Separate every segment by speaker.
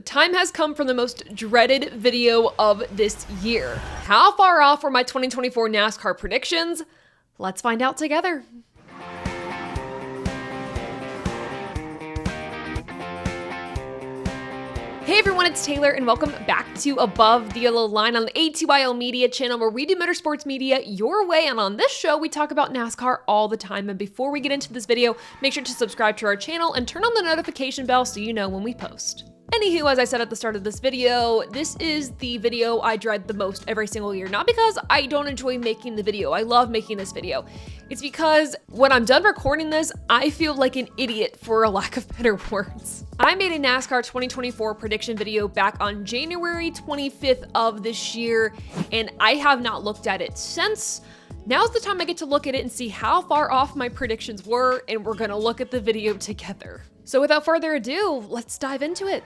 Speaker 1: time has come for the most dreaded video of this year. How far off were my 2024 NASCAR predictions? Let's find out together. Hey everyone, it's Taylor and welcome back to Above the Yellow Line on the ATYL Media channel, where we do motorsports media your way, and on this show we talk about NASCAR all the time. And before we get into this video, make sure to subscribe to our channel and turn on the notification bell so you know when we post. Anywho, as I said at the start of this video, this is the video I dread the most every single year. Not because I don't enjoy making the video, I love making this video. It's because when I'm done recording this, I feel like an idiot, for a lack of better words. I made a NASCAR 2024 prediction video back on January 25th of this year, and I have not looked at it since. Now's the time I get to look at it and see how far off my predictions were, and we're gonna look at the video together. So without further ado, let's dive into it.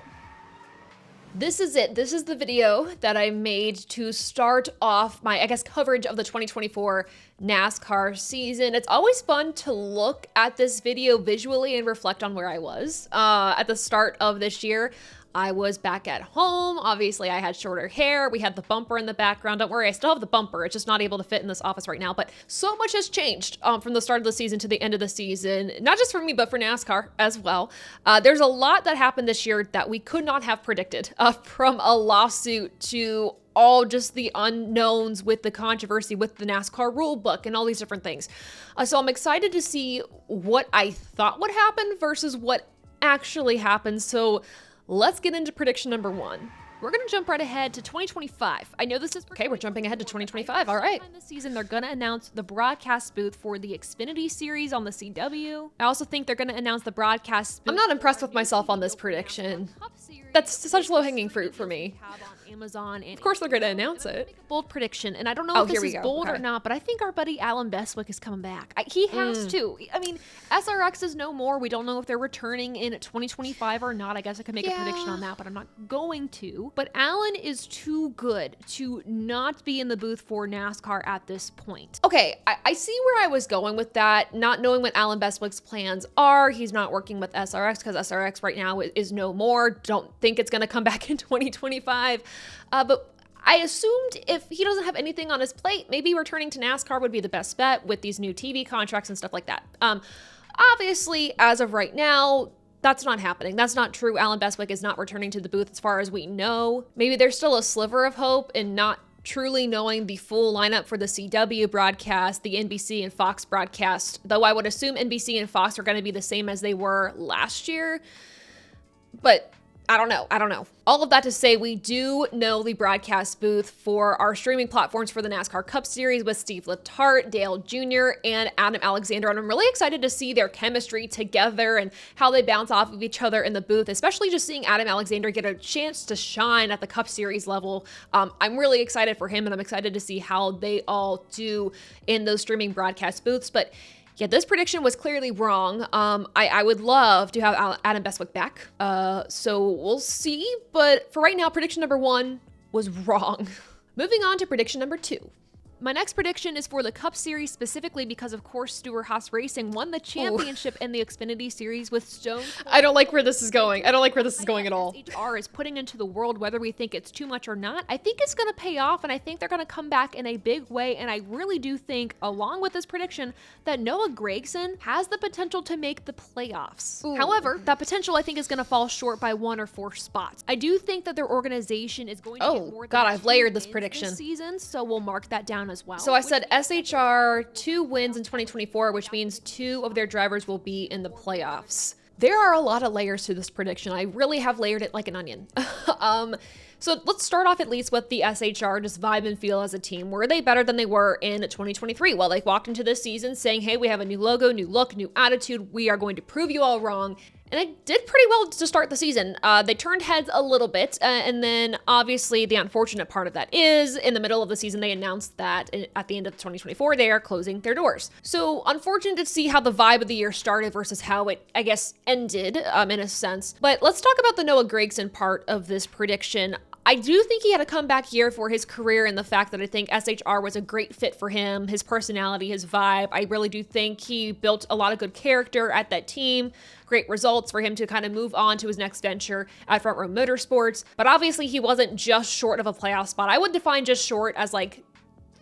Speaker 1: This is it. This is the video that I made to start off my, coverage of the 2024 NASCAR season. It's always fun to look at this video visually and reflect on where I was at the start of this year. I was back at home. Obviously, I had shorter hair. We had the bumper in the background. Don't worry, I still have the bumper. It's just not able to fit in this office right now. But so much has changed from the start of the season to the end of the season. Not just for me, but for NASCAR as well. There's a lot that happened this year that we could not have predicted, from a lawsuit to all just the unknowns with the controversy with the NASCAR rule book and all these different things. So I'm excited to see what I thought would happen versus what actually happened. So let's get into prediction number one. We're gonna jump right ahead to 2025. I know this is okay. We're jumping ahead to 2025. All right. This season, they're gonna announce the broadcast booth for the Xfinity series on the CW. I also think they're gonna announce the broadcast booth. I'm not impressed with myself on this prediction. That's such low-hanging fruit for me. Amazon, and of course they're gonna announce it. Bold prediction, and I don't know if this is bold or not, but I think our buddy Alan Bestwick is coming back. He has to. I mean, SRX is no more. We don't know if they're returning in 2025 or not. I guess I could make a prediction on that, but I'm not going to. But Alan is too good to not be in the booth for NASCAR at this point. Okay, I see where I was going with that, not knowing what Alan Bestwick's plans are. He's not working with SRX because SRX right now is no more. Don't think it's gonna come back in 2025. But I assumed if he doesn't have anything on his plate, maybe returning to NASCAR would be the best bet with these new TV contracts and stuff like that. Obviously, as of right now, that's not happening. That's not true. Alan Bestwick is not returning to the booth as far as we know. Maybe there's still a sliver of hope in not truly knowing the full lineup for the CW broadcast, the NBC and Fox broadcast, though I would assume NBC and Fox are going to be the same as they were last year. But I don't know. All of that to say, we do know the broadcast booth for our streaming platforms for the NASCAR Cup Series with Steve Letarte, Dale Jr., and Adam Alexander. And I'm really excited to see their chemistry together and how they bounce off of each other in the booth, especially just seeing Adam Alexander get a chance to shine at the Cup Series level. I'm really excited for him, and I'm excited to see how they all do in those streaming broadcast booths. But yeah, this prediction was clearly wrong. I would love to have Adam Bestwick back. So we'll see. But for right now, prediction number one was wrong. Moving on to prediction number two. My next prediction is for the Cup Series, specifically because, of course, Stewart-Haas Racing won the championship in the Xfinity Series with Stone. I don't like where this is going. I don't like where this is going at all. HR is putting into the world, whether we think it's too much or not. I think it's going to pay off, and I think they're going to come back in a big way. And I really do think, along with this prediction, that Noah Gragson has the potential to make the playoffs. However, that potential, I think, is going to fall short by 1 or 4 spots. I do think that their organization is going to get more than I've layered this prediction
Speaker 2: this season, so we'll mark that down as well.
Speaker 1: So I said SHR 2 wins in 2024, which means 2 of their drivers will be in the playoffs. There are a lot of layers to this prediction. I really have layered it like an onion. So let's start off at least with the SHR, just vibe and feel as a team. Were they better than they were in 2023? Well, they walked into this season saying, hey, we have a new logo, new look, new attitude. We are going to prove you all wrong. And they did pretty well to start the season. They turned heads a little bit, and then obviously the unfortunate part of that is in the middle of the season, they announced that at the end of 2024, they are closing their doors. So unfortunate to see how the vibe of the year started versus how it, ended in a sense. But let's talk about the Noah Gragson part of this prediction. I do think he had a comeback year for his career, and the fact that I think SHR was a great fit for him, his personality, his vibe. I really do think he built a lot of good character at that team. Great results for him to kind of move on to his next venture at Front Row Motorsports. But obviously he wasn't just short of a playoff spot. I would define just short as like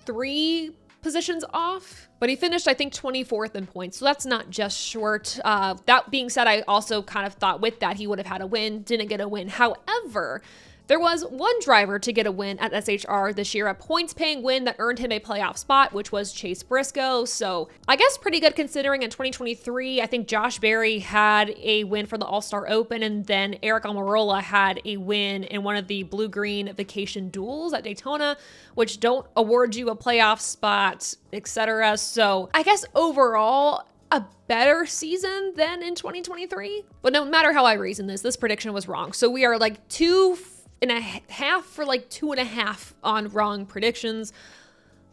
Speaker 1: 3 positions off, but he finished, I think, 24th in points. So that's not just short. That being said, I also kind of thought with that he would have had a win, didn't get a win. However, there was one driver to get a win at SHR this year, a points-paying win that earned him a playoff spot, which was Chase Briscoe. So I guess pretty good considering in 2023, I think Josh Berry had a win for the All-Star Open, and then Eric Almirola had a win in one of the blue-green vacation duels at Daytona, which don't award you a playoff spot, etc. So I guess overall, a better season than in 2023. But no matter how I reason this prediction was wrong. So we are like 2.5 for like 2.5 on wrong predictions.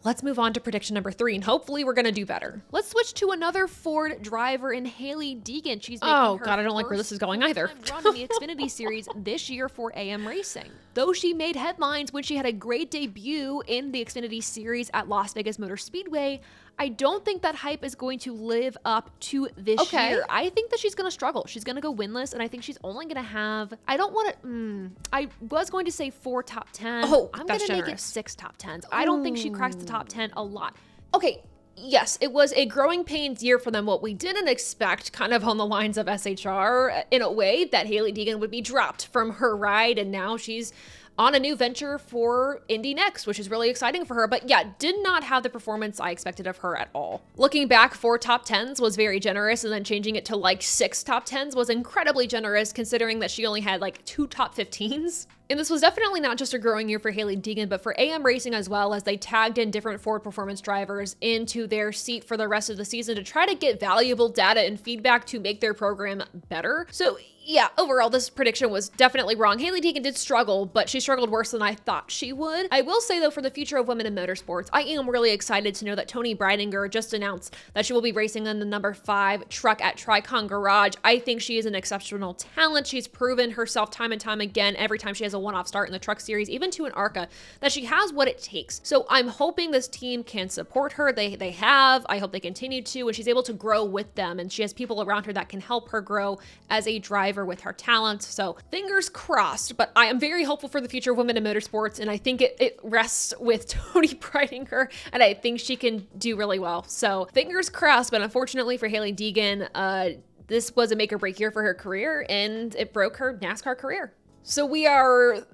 Speaker 1: Let's move on to prediction number 3, and hopefully we're gonna do better.
Speaker 2: Let's switch to another Ford driver in Hailie Deegan. She's making
Speaker 1: Oh
Speaker 2: her
Speaker 1: God, I don't like where this is going either.
Speaker 2: run in the Xfinity Series this year for AM Racing. Though she made headlines when she had a great debut in the Xfinity Series at Las Vegas Motor Speedway, I don't think that hype is going to live up to this year. I think that she's going to struggle. She's going to go winless, and I think she's only going to have, I don't want to, I was going to say 4 top 10s.
Speaker 1: Oh,
Speaker 2: I'm
Speaker 1: that's
Speaker 2: going to make it
Speaker 1: generous.
Speaker 2: 6 top 10s. I don't think she cracks the top 10 a lot.
Speaker 1: Okay, yes, it was a growing pains year for them. What we didn't expect, kind of on the lines of SHR, in a way, that Hailie Deegan would be dropped from her ride, and now she's on a new venture for Indy Next, which is really exciting for her. But yeah, did not have the performance I expected of her at all. Looking back, 4 top 10s was very generous, and then changing it to like 6 top 10s was incredibly generous, considering that she only had like 2 top 15s. And this was definitely not just a growing year for Hailie Deegan, but for AM Racing as well, as they tagged in different Ford Performance drivers into their seat for the rest of the season to try to get valuable data and feedback to make their program better. So yeah, overall, this prediction was definitely wrong. Hailie Deegan did struggle, but she struggled worse than I thought she would. I will say, though, for the future of women in motorsports, I am really excited to know that Toni Breidinger just announced that she will be racing in the number 5 truck at Tricon Garage. I think she is an exceptional talent. She's proven herself time and time again every time she has a one-off start in the truck series, even to an ARCA, that she has what it takes. So I'm hoping this team can support her. They have. I hope they continue to, and she's able to grow with them, and she has people around her that can help her grow as a driver with her talent. So fingers crossed, but I am very hopeful for the future of women in motorsports, and I think it rests with Toni Breidinger, and I think she can do really well. So fingers crossed, but unfortunately for Hailie Deegan, this was a make or break year for her career, and it broke her NASCAR career. So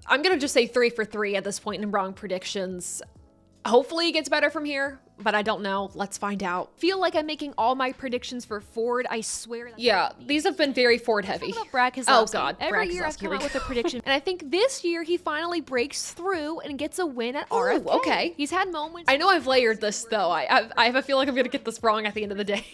Speaker 1: I'm going to just say 3 for 3 at this point in wrong predictions. Hopefully it gets better from here, but I don't know. Let's find out.
Speaker 2: Feel like I'm making all my predictions for Ford. I swear.
Speaker 1: Yeah, these have been very Ford heavy.
Speaker 2: Brad Keselowski.
Speaker 1: Oh God,
Speaker 2: Every
Speaker 1: Brad
Speaker 2: year I've
Speaker 1: Keselowski.
Speaker 2: come out with a prediction, and I think this year he finally breaks through and gets a win at RFK.
Speaker 1: Okay.
Speaker 2: He's had moments.
Speaker 1: I know I've layered this though. I have a feel like I'm going to get this wrong at the end of the day.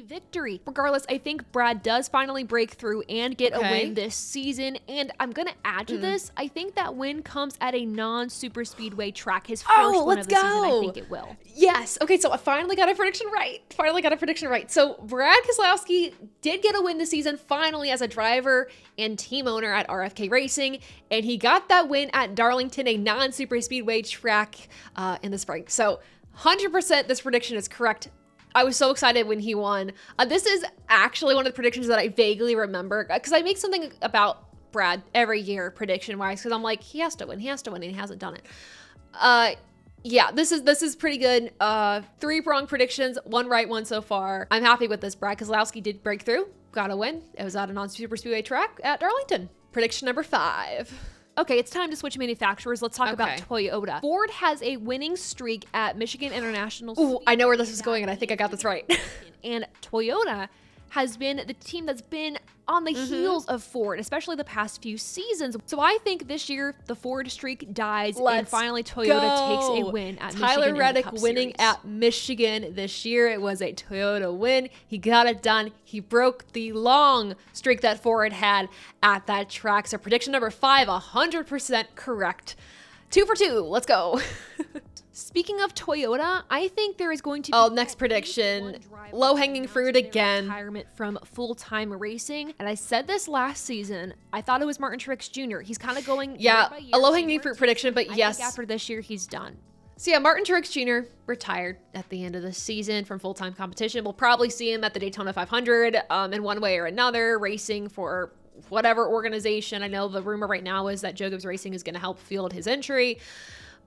Speaker 2: Victory. Regardless, I think Brad does finally break through and get a win this season. And I'm going to add to this, I think that win comes at a non-super speedway track. His first win of the season, I think it will.
Speaker 1: Yes. Okay, so I finally got a prediction right. So Brad Keselowski did get a win this season, finally, as a driver and team owner at RFK Racing. And he got that win at Darlington, a non-super speedway track in the spring. So 100% this prediction is correct. I was so excited when he won. This is actually one of the predictions that I vaguely remember, because I make something about Brad every year prediction-wise, because I'm like, he has to win, and he hasn't done it. Yeah, this is pretty good. 3 wrong predictions, 1 right, 1 so far. I'm happy with this. Brad Keselowski did break through, got a win. It was at a non-super speedway track at Darlington. Prediction number 5.
Speaker 2: Okay, it's time to switch manufacturers. Let's talk about Toyota. Ford has a winning streak at Michigan International.
Speaker 1: Ooh, I know where this is going, and I think I got this right.
Speaker 2: And Toyota has been the team that's been on the heels of Ford, especially the past few seasons. So I think this year the Ford streak dies and finally Toyota takes a win at Michigan.
Speaker 1: Tyler Reddick winning
Speaker 2: Series.
Speaker 1: at Michigan this year. It was a Toyota win. He got it done. He broke the long streak that Ford had at that track. So prediction number 5, 100% correct. 2 for 2. Let's go.
Speaker 2: Speaking of Toyota, I think there is going to be
Speaker 1: next prediction. Low-hanging fruit again.
Speaker 2: Retirement from full-time racing. And I said this last season. I thought it was Martin Truex Jr. He's kind of going
Speaker 1: yeah,
Speaker 2: year by year,
Speaker 1: a low-hanging fruit prediction, but yes.
Speaker 2: I think after this year, he's done.
Speaker 1: So yeah, Martin Truex Jr. retired at the end of the season from full-time competition. We'll probably see him at the Daytona 500 in one way or another, racing for whatever organization. I know the rumor right now is that Joe Gibbs Racing is going to help field his entry.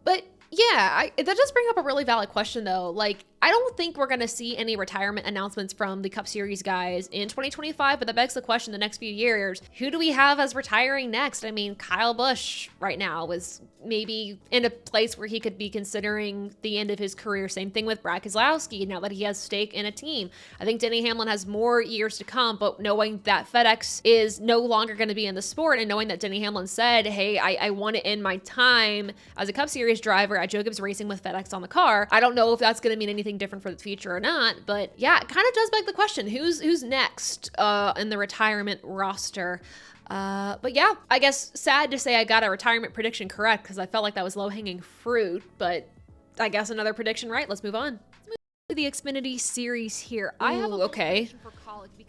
Speaker 1: But yeah, that does bring up a really valid question, though. Like, I don't think we're going to see any retirement announcements from the Cup Series guys in 2025, but that begs the question the next few years, who do we have as retiring next? I mean, Kyle Busch right now is maybe in a place where he could be considering the end of his career. Same thing with Brad Keselowski, now that he has stake in a team. I think Denny Hamlin has more years to come, but knowing that FedEx is no longer going to be in the sport and knowing that Denny Hamlin said, hey, I want to end my time as a Cup Series driver at Joe Gibbs Racing with FedEx on the car. I don't know if that's going to mean anything different for the future or not, but yeah, it kind of does beg the question, who's next in the retirement roster? But yeah, I guess sad to say I got a retirement prediction correct because I felt like that was low-hanging fruit, but I guess another prediction right. Let's move on.
Speaker 2: The Xfinity Series here. I have a
Speaker 1: okay.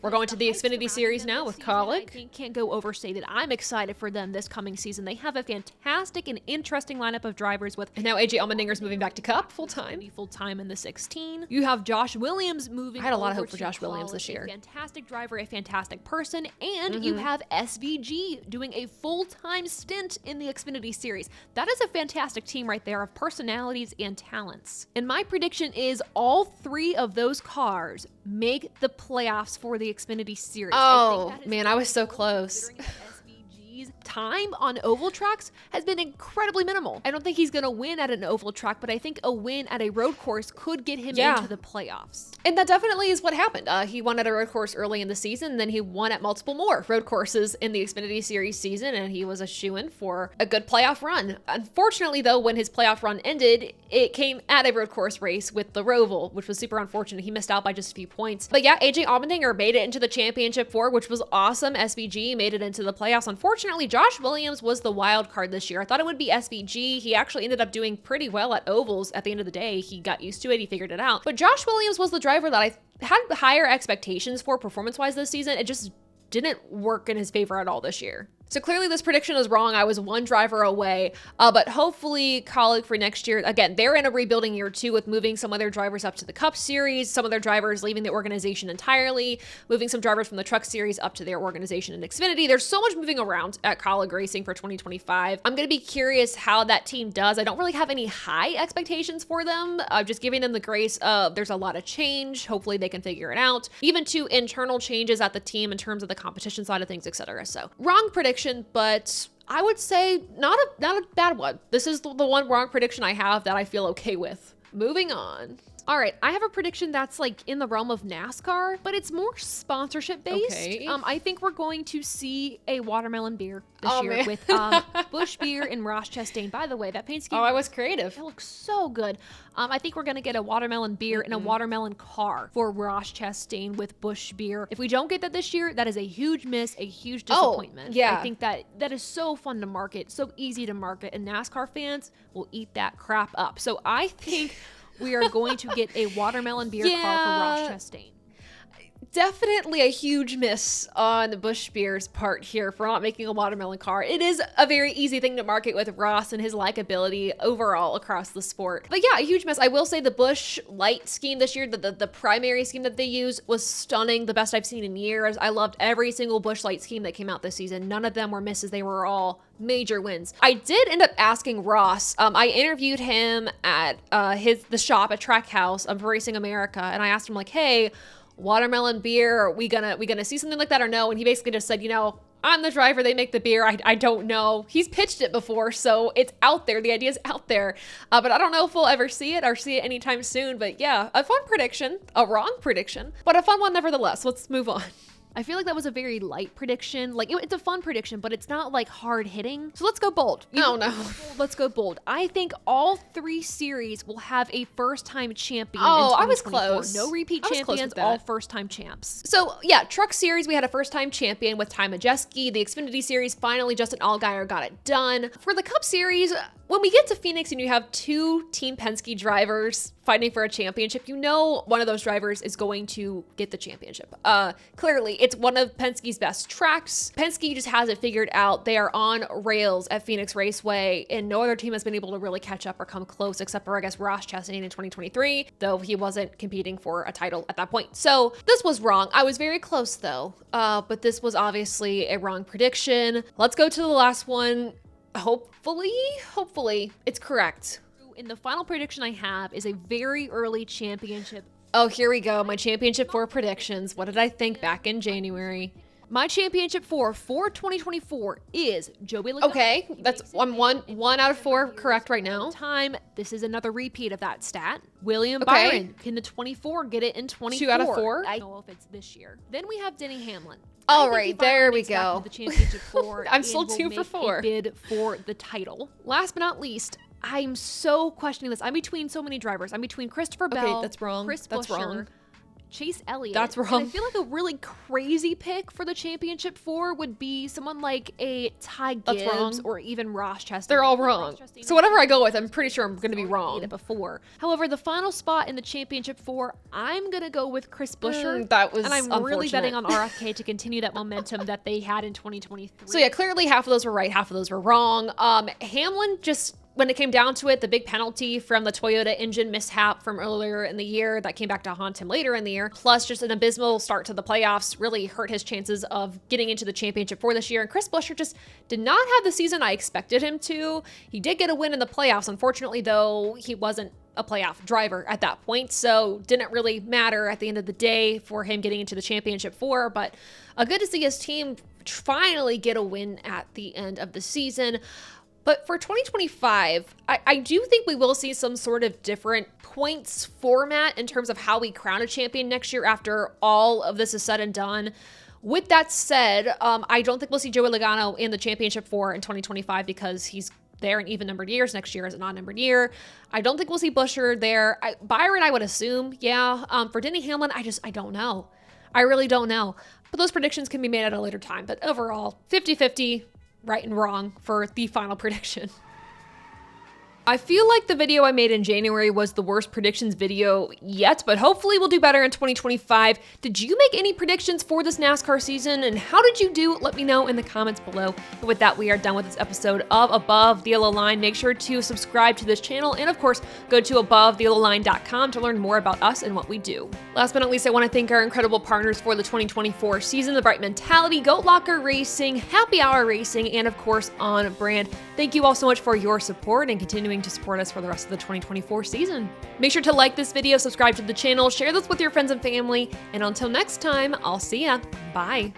Speaker 1: We're going to the Xfinity Series now with Kaulig.
Speaker 2: I think can't go overstated. I'm excited for them this coming season. They have a fantastic and interesting lineup of drivers with.
Speaker 1: And now AJ Allmendinger's moving back to Cup full-time.
Speaker 2: Full-time in the 16. You have Josh Williams moving.
Speaker 1: I had a lot of hope for Josh Williams this year.
Speaker 2: A fantastic driver, a fantastic person, and you have SVG doing a full-time stint in the Xfinity Series. That is a fantastic team right there of personalities and talents. And my prediction is all 3 of those cars make the playoffs for the Xfinity Series.
Speaker 1: Oh, man, I was so close.
Speaker 2: SVG's time on oval tracks has been incredibly minimal. I don't think he's going to win at an oval track, but I think a win at a road course could get him into the playoffs.
Speaker 1: And that definitely is what happened. He won at a road course early in the season, and then he won at multiple more road courses in the Xfinity Series season, and he was a shoo-in for a good playoff run. Unfortunately, though, when his playoff run ended, it came at a road course race with the Roval, which was super unfortunate. He missed out by just a few points. But yeah, AJ Allmendinger made it into the championship 4, which was awesome. SVG made it into the playoffs. Unfortunately, Josh Williams was the wild card this year. I thought it would be SVG. He actually ended up doing pretty well at ovals at the end of the day. He got used to it. He figured it out. But Josh Williams was the driver that I had higher expectations for performance-wise this season. It just didn't work in his favor at all this year. So clearly this prediction is wrong. I was one driver away, but hopefully Kaulig for next year, again, they're in a rebuilding year too with moving some of their drivers up to the Cup Series, some of their drivers leaving the organization entirely, moving some drivers from the Truck Series up to their organization in Xfinity. There's so much moving around at Kaulig Racing for 2025. I'm going to be curious how that team does. I don't really have any high expectations for them. I'm just giving them the grace of there's a lot of change. Hopefully they can figure it out. Even to internal changes at the team in terms of the competition side of things, etc. So wrong prediction, but I would say not a bad one. This is the one wrong prediction I have that I feel okay with. Moving on.
Speaker 2: All right, I have a prediction that's like in the realm of NASCAR, but it's more sponsorship based.
Speaker 1: Okay.
Speaker 2: I think we're going to see a watermelon beer this year
Speaker 1: man.
Speaker 2: with Busch Beer and Ross Chastain. By the way, that paint scheme.
Speaker 1: Oh, I was creative.
Speaker 2: It looks so good. I think we're going to get a watermelon beer and a watermelon car for Ross Chastain with Busch Beer. If we don't get that this year, that is a huge miss, a huge disappointment.
Speaker 1: Yeah.
Speaker 2: I think that is so fun to market, so easy to market, and NASCAR fans will eat that crap up. So I think we are going to get a watermelon beer car for Ross Chastain.
Speaker 1: Definitely a huge miss on the Busch Beer's part here for not making a watermelon car. It is a very easy thing to market with Ross and his likability overall across the sport. But yeah, a huge miss. I will say the Busch light scheme this year, the primary scheme that they used was stunning, the best I've seen in years. I loved every single Busch light scheme that came out this season. None of them were misses. They were all major wins. I did end up asking Ross. I interviewed him at the shop at Trackhouse for Racing America, and I asked him like, hey, watermelon beer, are we gonna see something like that or no? And he basically just said, I'm the driver, they make the beer, I don't know. He's pitched it before, so it's out there, the idea's out there, but I don't know if we'll ever see it or see it anytime soon. But yeah, a fun prediction, a wrong prediction, but a fun one nevertheless. Let's move on.
Speaker 2: I feel like that was a very light prediction. Like, it's a fun prediction, but it's not like hard hitting. So let's go bold.
Speaker 1: Oh no.
Speaker 2: Let's go bold. I think all 3 series will have a first-time champion.
Speaker 1: Oh,
Speaker 2: in
Speaker 1: I was
Speaker 2: 2024.
Speaker 1: close.
Speaker 2: No repeat champions, all first-time champs.
Speaker 1: So yeah, Truck Series, we had a first-time champion with Ty Majeski. The Xfinity Series, finally Justin Allgaier got it done. For the Cup Series, when we get to Phoenix and you have 2 Team Penske drivers fighting for a championship, you know one of those drivers is going to get the championship. Clearly, it's one of Penske's best tracks. Penske just has it figured out. They are on rails at Phoenix Raceway, and no other team has been able to really catch up or come close, except for, I guess, Ross Chastain in 2023, though he wasn't competing for a title at that point. So this was wrong. I was very close, though, but this was obviously a wrong prediction. Let's go to the last one. Hopefully, it's correct.
Speaker 2: And the final prediction I have is a very early championship.
Speaker 1: Oh, here we go. My championship 4 predictions. What did I think back in January?
Speaker 2: My championship 4 for 2024 is Joey Logano.
Speaker 1: Okay, that's one out of 4 correct right now.
Speaker 2: This is another repeat of that stat. William
Speaker 1: Okay.
Speaker 2: Byron. Can the 24 get it in 24?
Speaker 1: 2 out of 4?
Speaker 2: I don't know if it's this year. Then we have Denny Hamlin.
Speaker 1: All right, there we go.
Speaker 2: The championship 4.
Speaker 1: I'm still
Speaker 2: and will
Speaker 1: 2 for
Speaker 2: make
Speaker 1: 4.
Speaker 2: a bid for the title. Last but not least, I'm so questioning this. I'm between so many drivers. I'm between Christopher Bell.
Speaker 1: Okay, that's wrong.
Speaker 2: Chris
Speaker 1: That's
Speaker 2: Buescher,
Speaker 1: wrong.
Speaker 2: Chase Elliott.
Speaker 1: That's
Speaker 2: And
Speaker 1: wrong.
Speaker 2: I feel like a really crazy pick for the championship 4 would be someone like a Ty
Speaker 1: That's
Speaker 2: Gibbs
Speaker 1: wrong.
Speaker 2: or even Ross Chastain.
Speaker 1: They're all wrong. So whatever I go with, I'm pretty sure I'm going to be wrong.
Speaker 2: Before. However, the final spot in the championship 4, I'm going to go with Chris Buescher.
Speaker 1: That was
Speaker 2: And I'm really
Speaker 1: unfortunate.
Speaker 2: betting on RFK to continue that momentum that they had in 2023.
Speaker 1: So yeah, clearly half of those were right, half of those were wrong. Hamlin just, when it came down to it, the big penalty from the Toyota engine mishap from earlier in the year that came back to haunt him later in the year, plus just an abysmal start to the playoffs, really hurt his chances of getting into the championship for this year. And Chris Buescher just did not have the season I expected him to. He did get a win in the playoffs. Unfortunately, though, he wasn't a playoff driver at that point, so didn't really matter at the end of the day for him getting into the championship 4, but good to see his team finally get a win at the end of the season. But for 2025, I do think we will see some sort of different points format in terms of how we crown a champion next year after all of this is said and done. With that said, I don't think we'll see Joey Logano in the championship 4 in 2025 because he's there in even numbered years. Next year is a non-numbered year. I don't think we'll see Buescher there. Byron, I would assume, yeah. For Denny Hamlin, I don't know. I really don't know. But those predictions can be made at a later time. But overall, 50-50. Right and wrong for the final prediction. I feel like the video I made in January was the worst predictions video yet, but hopefully we'll do better in 2025. Did you make any predictions for this NASCAR season, and how did you do? Let me know in the comments below. And with that, we are done with this episode of Above the Yellow Line. Make sure to subscribe to this channel, and of course, go to abovetheyellowline.com to learn more about us and what we do. Last but not least, I want to thank our incredible partners for the 2024 season, The Bright Mentality, Goat Locker Racing, Happy Hour Racing, and of course, On Brand. Thank you all so much for your support and continuing to support us for the rest of the 2024 season. Make sure to like this video, subscribe to the channel, share this with your friends and family, and until next time, I'll see ya. Bye.